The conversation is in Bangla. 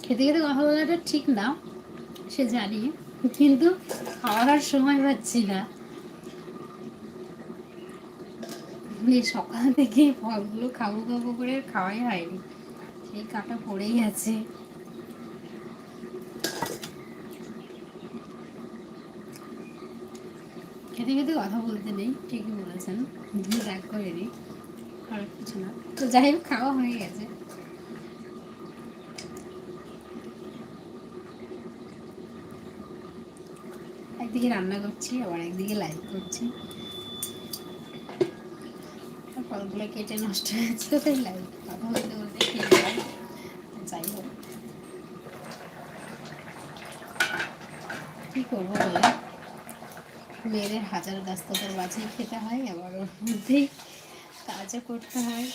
খেতে খেতে কথা বলাটা ঠিক না, সে জানি, কিন্তু খাওয়ার সময় পাচ্ছি না। এই সকাল থেকে ফলগুলো খাবো খাবো করে খাওয়াই হয়নি, সেই কাটা পড়েই আছে। খেতে খেতে কথা বলতে নেই, ঠিকই বলেছেন, রাগ করেনি, খারাপ কিছু না। তো যাই হোক, খাওয়া হয়ে গেছে। একদিকে রান্না করছি, আবার একদিকে লাইভ করছি। ফলগুলো কেটে নষ্ট হয়েছে, তো তাই লাইভ কথা বলতে বলতে খেয়ে যায়। যাই হোক, কী করবো বলে, মেয়েদের হাজার ব্যস্ততার মাঝেই খেতে হয়, আবার ওর মধ্যেই কাজও করতে হয়।